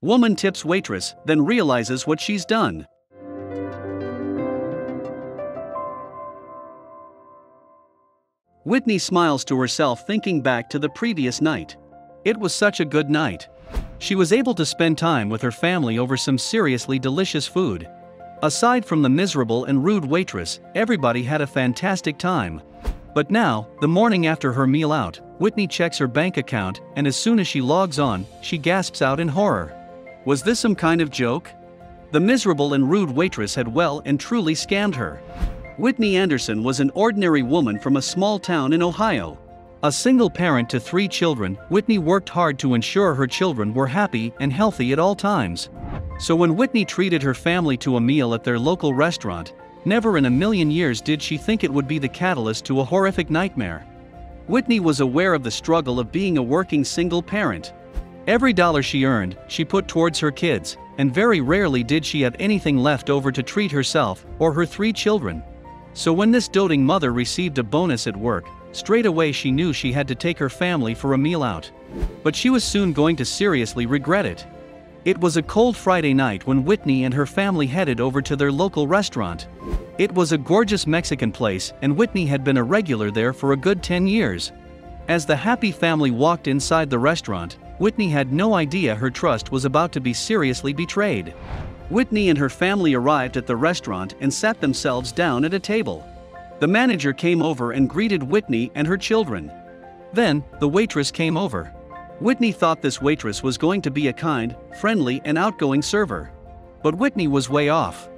Woman tips waitress, then realizes what she's done. Whitney smiles to herself thinking back to the previous night. It was such a good night. She was able to spend time with her family over some seriously delicious food. Aside from the miserable and rude waitress, everybody had a fantastic time. But now, the morning after her meal out, Whitney checks her bank account, and as soon as she logs on, she gasps out in horror. Was this some kind of joke? The miserable and rude waitress had well and truly scammed her. Whitney Anderson was an ordinary woman from a small town in Ohio. A single parent to 3 children, Whitney worked hard to ensure her children were happy and healthy at all times. So when Whitney treated her family to a meal at their local restaurant, never in a million years did she think it would be the catalyst to a horrific nightmare. Whitney was aware of the struggle of being a working single parent. Every dollar she earned, she put towards her kids, and very rarely did she have anything left over to treat herself or her 3 children. So when this doting mother received a bonus at work, straight away she knew she had to take her family for a meal out. But she was soon going to seriously regret it. It was a cold Friday night when Whitney and her family headed over to their local restaurant. It was a gorgeous Mexican place, and Whitney had been a regular there for a good 10 years. As the happy family walked inside the restaurant, Whitney had no idea her trust was about to be seriously betrayed. Whitney and her family arrived at the restaurant and sat themselves down at a table. The manager came over and greeted Whitney and her children. Then, the waitress came over. Whitney thought this waitress was going to be a kind, friendly, and outgoing server. But Whitney was way off.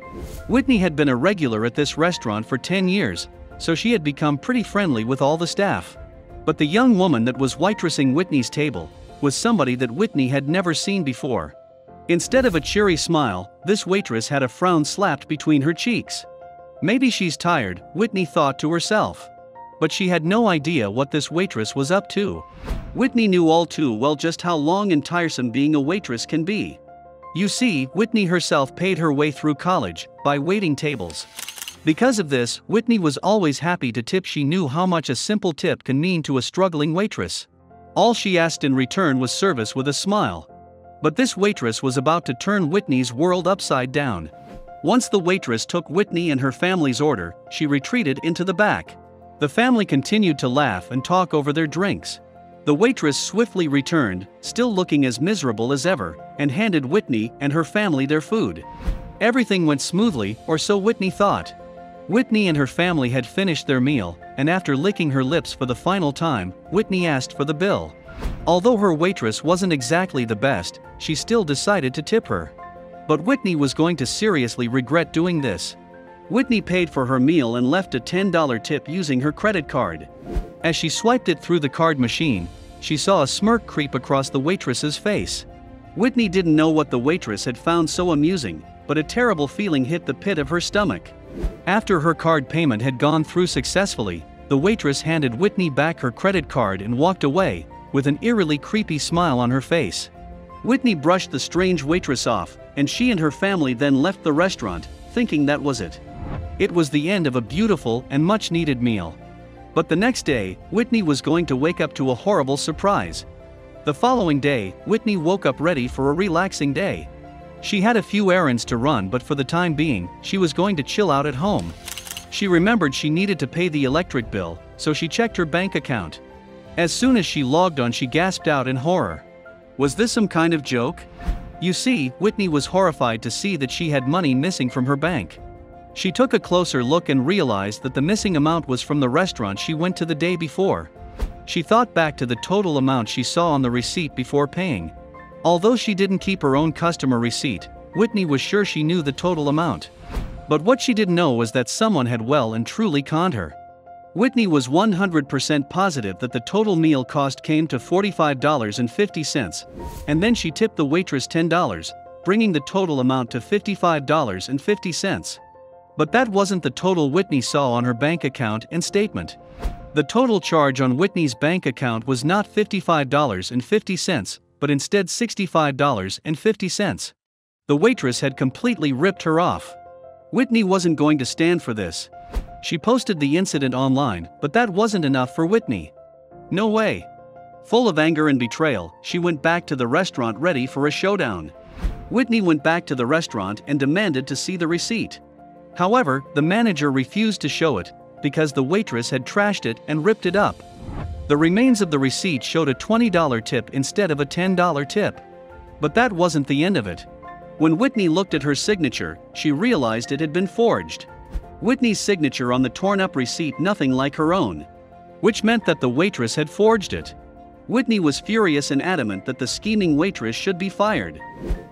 Whitney had been a regular at this restaurant for 10 years, so she had become pretty friendly with all the staff. But the young woman that was waitressing Whitney's table was somebody that Whitney had never seen before. Instead of a cheery smile, this waitress had a frown slapped between her cheeks. Maybe she's tired, Whitney thought to herself. But she had no idea what this waitress was up to. Whitney knew all too well just how long and tiresome being a waitress can be. You see, Whitney herself paid her way through college by waiting tables. Because of this, Whitney was always happy to tip. She knew how much a simple tip can mean to a struggling waitress. All she asked in return was service with a smile. But this waitress was about to turn Whitney's world upside down. Once the waitress took Whitney and her family's order, she retreated into the back. The family continued to laugh and talk over their drinks. The waitress swiftly returned, still looking as miserable as ever, and handed Whitney and her family their food. Everything went smoothly, or so Whitney thought. Whitney and her family had finished their meal, and after licking her lips for the final time, Whitney asked for the bill. Although her waitress wasn't exactly the best, she still decided to tip her. But Whitney was going to seriously regret doing this. Whitney paid for her meal and left a $10 tip using her credit card. As she swiped it through the card machine, she saw a smirk creep across the waitress's face. Whitney didn't know what the waitress had found so amusing, but a terrible feeling hit the pit of her stomach. After her card payment had gone through successfully, the waitress handed Whitney back her credit card and walked away, with an eerily creepy smile on her face. Whitney brushed the strange waitress off, and she and her family then left the restaurant, thinking that was it. It was the end of a beautiful and much-needed meal. But the next day, Whitney was going to wake up to a horrible surprise. The following day, Whitney woke up ready for a relaxing day. She had a few errands to run, but for the time being, she was going to chill out at home. She remembered she needed to pay the electric bill, so she checked her bank account. As soon as she logged on, she gasped out in horror. Was this some kind of joke? You see, Whitney was horrified to see that she had money missing from her bank. She took a closer look and realized that the missing amount was from the restaurant she went to the day before. She thought back to the total amount she saw on the receipt before paying. Although she didn't keep her own customer receipt, Whitney was sure she knew the total amount. But what she didn't know was that someone had well and truly conned her. Whitney was 100% positive that the total meal cost came to $45.50, and then she tipped the waitress $10, bringing the total amount to $55.50. But that wasn't the total Whitney saw on her bank account and statement. The total charge on Whitney's bank account was not $55.50, but instead $65.50. The waitress had completely ripped her off. Whitney wasn't going to stand for this. She posted the incident online, but that wasn't enough for Whitney. No way. Full of anger and betrayal, she went back to the restaurant ready for a showdown. Whitney went back to the restaurant and demanded to see the receipt. However, the manager refused to show it, because the waitress had trashed it and ripped it up. The remains of the receipt showed a $20 tip instead of a $10 tip. But that wasn't the end of it. When Whitney looked at her signature, she realized it had been forged. Whitney's signature on the torn-up receipt nothing like her own, which meant that the waitress had forged it. Whitney was furious and adamant that the scheming waitress should be fired.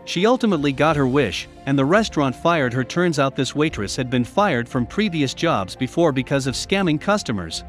She ultimately got her wish, and the restaurant fired her. Turns out this waitress had been fired from previous jobs before because of scamming customers.